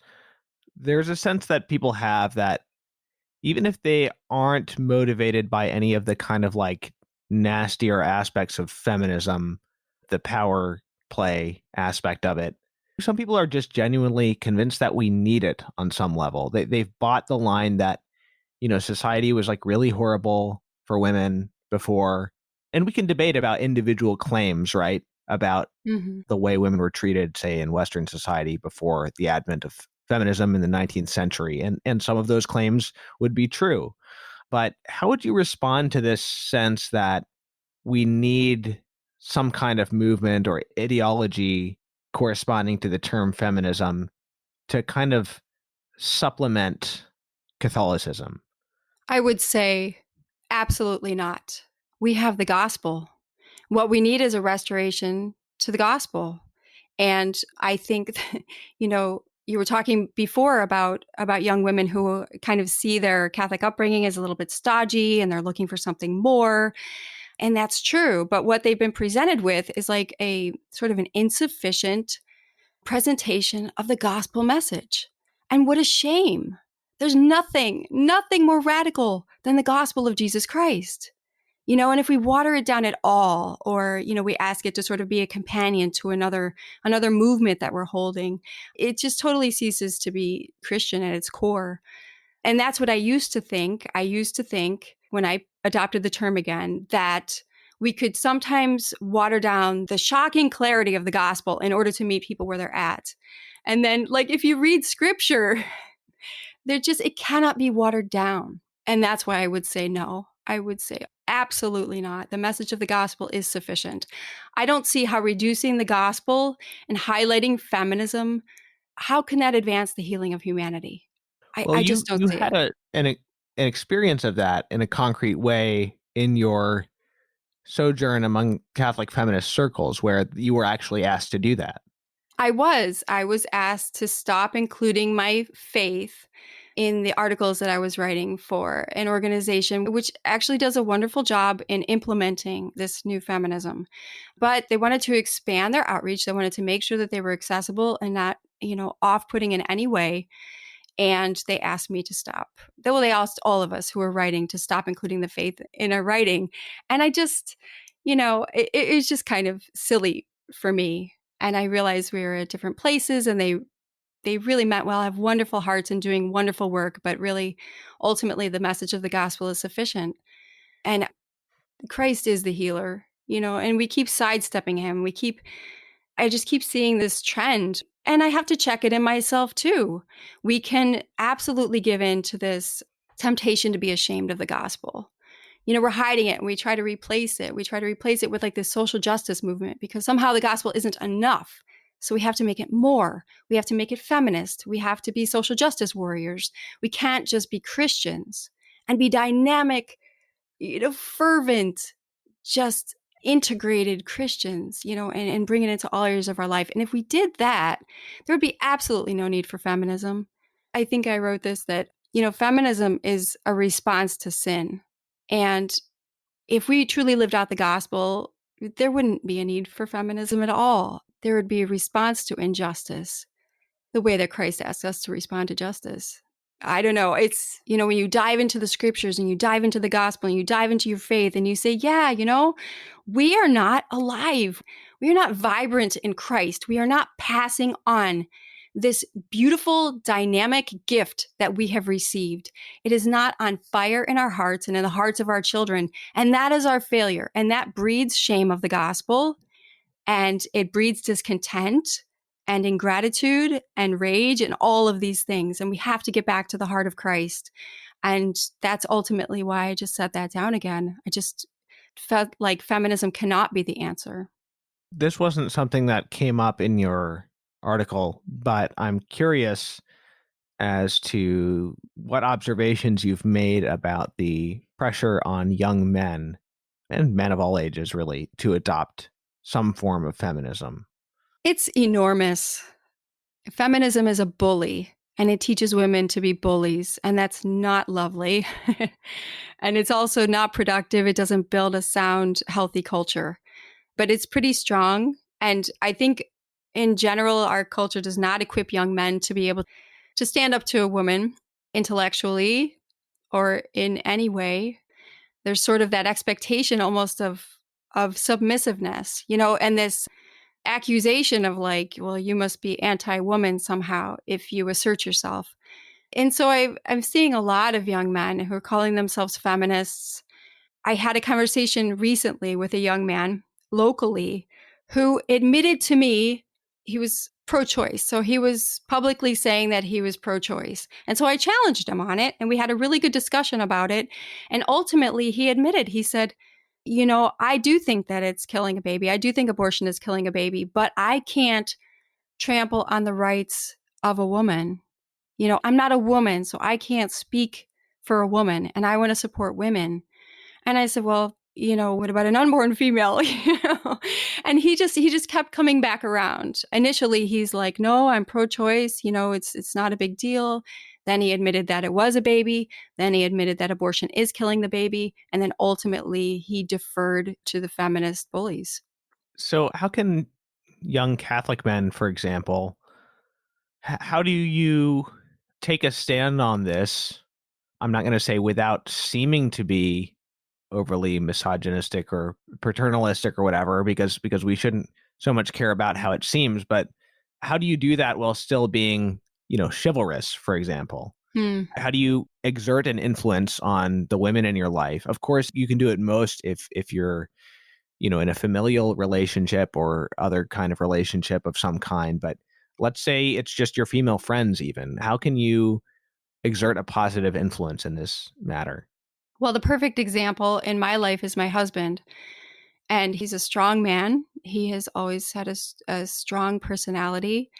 There's a sense that people have that even if they aren't motivated by any of the kind of like nastier aspects of feminism, the power play aspect of it, some people are just genuinely convinced that we need it on some level. They've bought the line that, society was like really horrible for women before. And we can debate about individual claims, right? About the way women were treated, say, in Western society before the advent of feminism in the 19th century. And some of those claims would be true. But how would you respond to this sense that we need some kind of movement or ideology corresponding to the term feminism to kind of supplement Catholicism? I would say absolutely not. We have the gospel. What we need is a restoration to the gospel. And I think, you were talking before about young women who kind of see their Catholic upbringing as a little bit stodgy and they're looking for something more. And that's true. But what they've been presented with is like a sort of an insufficient presentation of the gospel message. And what a shame. There's nothing more radical than the gospel of Jesus Christ. And if we water it down at all, or, we ask it to sort of be a companion to another movement that we're holding, it just totally ceases to be Christian at its core. And that's what I used to think. I used to think when I adopted the term again, that we could sometimes water down the shocking clarity of the gospel in order to meet people where they're at. And then, like, if you read scripture, it cannot be watered down. And that's why I would say no. I would say absolutely not. The message of the gospel is sufficient. I don't see how reducing the gospel and highlighting feminism, how can that advance the healing of humanity? Well, I just don't you see had it. an experience of that in a concrete way in your sojourn among Catholic feminist circles, where you were actually asked to do that. I was asked to stop including my faith in the articles that I was writing for an organization which actually does a wonderful job in implementing this new feminism. But they wanted to expand their outreach. They wanted to make sure that they were accessible and not, off-putting in any way. And they asked me to stop. They asked all of us who were writing to stop including the faith in our writing. And I just, it was just kind of silly for me. And I realized we were at different places, and they really meant well, have wonderful hearts and doing wonderful work, but really, ultimately, the message of the gospel is sufficient. And Christ is the healer, and we keep sidestepping him. I just keep seeing this trend, and I have to check it in myself too. We can absolutely give in to this temptation to be ashamed of the gospel. We're hiding it, and we try to replace it. We try to replace it with like this social justice movement, because somehow the gospel isn't enough. So we have to make it more. We have to make it feminist. We have to be social justice warriors. We can't just be Christians and be dynamic, fervent, just integrated Christians, and bring it into all areas of our life. And if we did that, there would be absolutely no need for feminism. I think I wrote this, that, feminism is a response to sin. And if we truly lived out the gospel, there wouldn't be a need for feminism at all. There would be a response to injustice, the way that Christ asks us to respond to justice. I don't know. It's, when you dive into the scriptures and you dive into the gospel and you dive into your faith and you say, yeah, we are not alive. We are not vibrant in Christ. We are not passing on this beautiful, dynamic gift that we have received. It is not on fire in our hearts and in the hearts of our children. And that is our failure. And that breeds shame of the gospel. And it breeds discontent and ingratitude and rage and all of these things. And we have to get back to the heart of Christ. And that's ultimately why I just set that down again. I just felt like feminism cannot be the answer. This wasn't something that came up in your article, but I'm curious as to what observations you've made about the pressure on young men, and men of all ages really, to adopt some form of feminism. It's enormous. Feminism is a bully, and it teaches women to be bullies, and that's not lovely. And it's also not productive. It doesn't build a sound, healthy culture, but it's pretty strong. And I think in general, our culture does not equip young men to be able to stand up to a woman intellectually or in any way. There's sort of that expectation almost of submissiveness, and this accusation of like, well, you must be anti-woman somehow if you assert yourself. And so I'm seeing a lot of young men who are calling themselves feminists. I had a conversation recently with a young man locally who admitted to me he was pro-choice. So he was publicly saying that he was pro-choice. And so I challenged him on it, and we had a really good discussion about it. And ultimately, he admitted, he said, I do think that it's killing a baby. I do think abortion is killing a baby, but I can't trample on the rights of a woman. I'm not a woman, so I can't speak for a woman, and I want to support women. And I said, well, what about an unborn female? And he just kept coming back around. Initially, he's like, no, I'm pro-choice. It's not a big deal. Then he admitted that it was a baby. Then he admitted that abortion is killing the baby. And then ultimately, he deferred to the feminist bullies. So how can young Catholic men, for example, how do you take a stand on this? I'm not going to say without seeming to be overly misogynistic or paternalistic or whatever, because we shouldn't so much care about how it seems. But how do you do that while still being, chivalrous, for example? Hmm. How do you exert an influence on the women in your life? Of course, you can do it most if you're, in a familial relationship or other kind of relationship of some kind. But let's say it's just your female friends even. How can you exert a positive influence in this matter? Well, the perfect example in my life is my husband. And he's a strong man. He has always had a strong personality,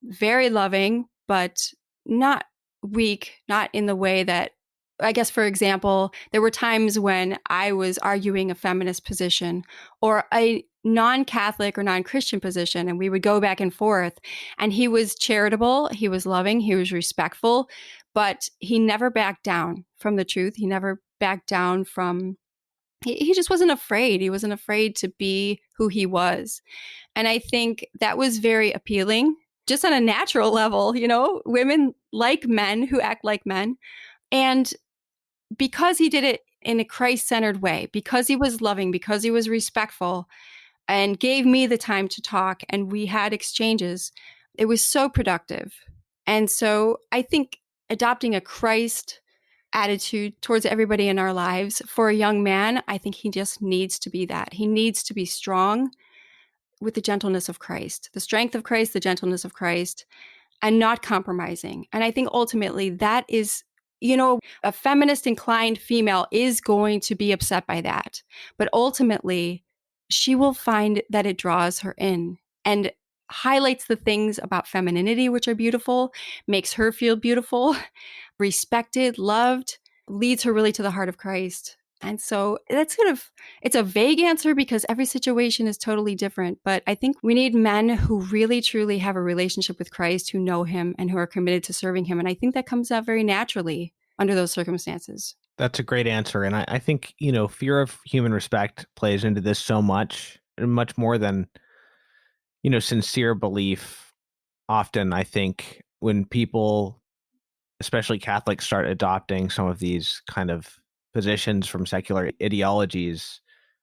very loving, but not weak, not in the way that, I guess, for example, there were times when I was arguing a feminist position or a non Catholic or non Christian position, and we would go back and forth. And he was charitable, he was loving, he was respectful, but he never backed down from the truth. He never backed down from he just wasn't afraid. He wasn't afraid to be who he was. And I think that was very appealing just on a natural level. Women like men who act like men. And because he did it in a Christ centered way, because he was loving, because he was respectful and gave me the time to talk and we had exchanges, it was so productive. And so I think adopting a Christ attitude towards everybody in our lives for a young man, I think he just needs to be that. He needs to be strong with the gentleness of Christ, the strength of Christ, the gentleness of Christ, and not compromising. And I think ultimately that is, a feminist inclined female is going to be upset by that. But ultimately, she will find that it draws her in and highlights the things about femininity, which are beautiful, makes her feel beautiful, respected, loved, leads her really to the heart of Christ. And so that's it's a vague answer because every situation is totally different. But I think we need men who really, truly have a relationship with Christ, who know him and who are committed to serving him. And I think that comes out very naturally under those circumstances. That's a great answer. And I think, fear of human respect plays into this so much, much more than, sincere belief. Often, I think when people, especially Catholics, start adopting some of these kind of positions from secular ideologies,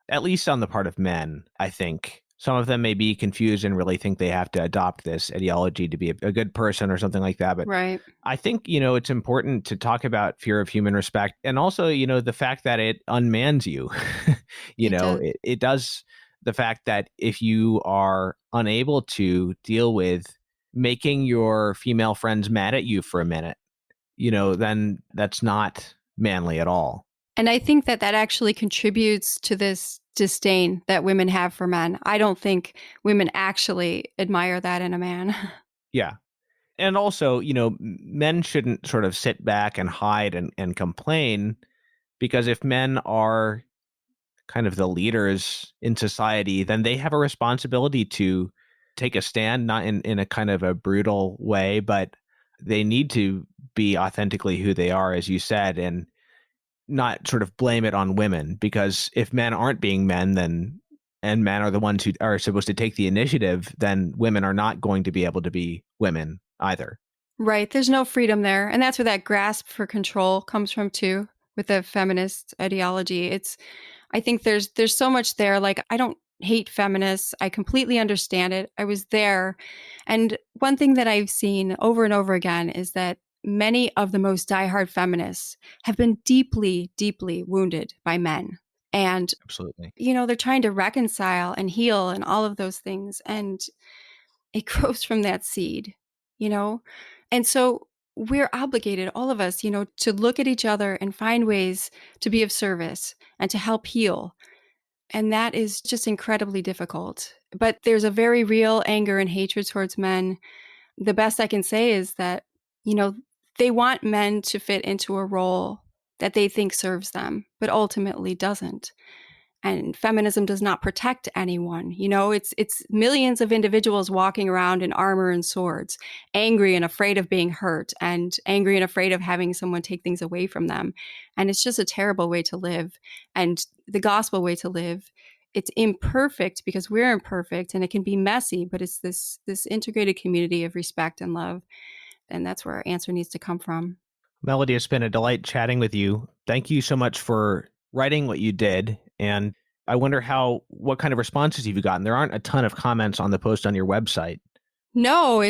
at least on the part of men, I think some of them may be confused and really think they have to adopt this ideology to be a good person or something like that. But right. I think, it's important to talk about fear of human respect and also, the fact that it unmans you. It does. The fact that if you are unable to deal with making your female friends mad at you for a minute, then that's not manly at all. And I think that actually contributes to this disdain that women have for men. I don't think women actually admire that in a man. Yeah. And also, men shouldn't sort of sit back and hide and complain, because if men are kind of the leaders in society, then they have a responsibility to take a stand, not in a kind of a brutal way, but they need to be authentically who they are, as you said, and not sort of blame it on women. Because if men aren't being men, then and men are the ones who are supposed to take the initiative, then women are not going to be able to be women either. Right. There's no freedom there. And that's where that grasp for control comes from too, with the feminist ideology. I think there's so much there. Like, I don't hate feminists. I completely understand it. I was there. And one thing that I've seen over and over again is that many of the most diehard feminists have been deeply, deeply wounded by men. And, Absolutely. they're trying to reconcile and heal and all of those things. And it grows from that seed, you know? And so we're obligated, all of us, to look at each other and find ways to be of service and to help heal. And that is just incredibly difficult. But there's a very real anger and hatred towards men. The best I can say is that, they want men to fit into a role that they think serves them, but ultimately doesn't. And feminism does not protect anyone. It's millions of individuals walking around in armor and swords, angry and afraid of being hurt, and angry and afraid of having someone take things away from them. And it's just a terrible way to live. And the gospel way to live, it's imperfect because we're imperfect, and it can be messy, but it's this integrated community of respect and love. And that's where our answer needs to come from. Melody, it's been a delight chatting with you. Thank you so much for writing what you did. And I wonder what kind of responses you've gotten. There aren't a ton of comments on the post on your website. No,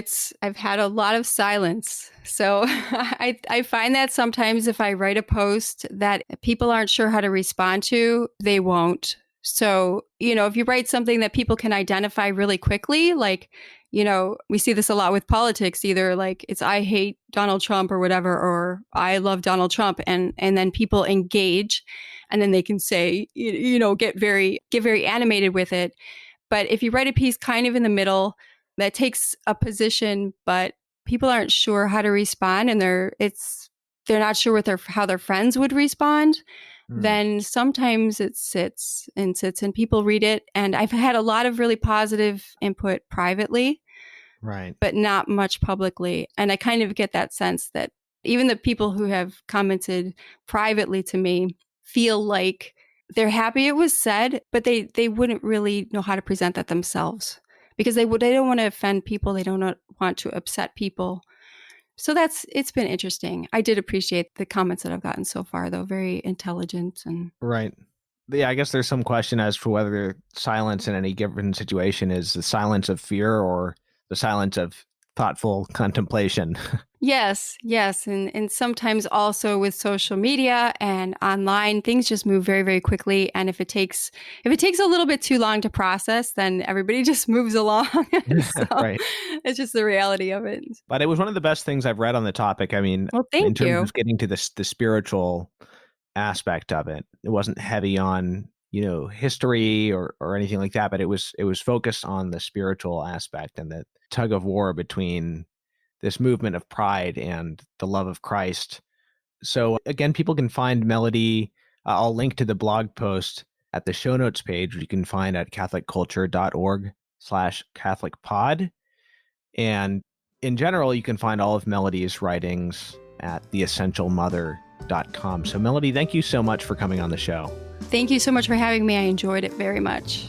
I've had a lot of silence. So I find that sometimes if I write a post that people aren't sure how to respond to, they won't. So, if you write something that people can identify really quickly, like, we see this a lot with politics, either like it's I hate Donald Trump or whatever, or I love Donald Trump. And then people engage and then they can say, get very animated with it. But if you write a piece kind of in the middle that takes a position, but people aren't sure how to respond and they're not sure how their friends would respond, then sometimes it sits and people read it. And I've had a lot of really positive input privately, right, but not much publicly. And I kind of get that sense that even the people who have commented privately to me feel like they're happy it was said, but they wouldn't really know how to present that themselves because they don't want to offend people. They don't want to upset people. So it's been interesting. I did appreciate the comments that I've gotten so far, though. Very intelligent and right. Yeah, I guess there's some question as to whether silence in any given situation is the silence of fear or the silence of thoughtful contemplation. Yes. And sometimes also with social media and online, things just move very, very quickly. And if it takes a little bit too long to process, then everybody just moves along. So right. It's just the reality of it. But it was one of the best things I've read on the topic. I mean, well, in thank terms you. of getting to the spiritual aspect of it, it wasn't heavy on, history or anything like that, but it was focused on the spiritual aspect and the tug of war between this movement of pride and the love of Christ. So again, people can find Melody. I'll link to the blog post at the show notes page, which you can find at catholicculture.org/catholicpod. And in general, you can find all of Melody's writings at theessentialmother.com. So Melody, thank you so much for coming on the show. Thank you so much for having me. I enjoyed it very much.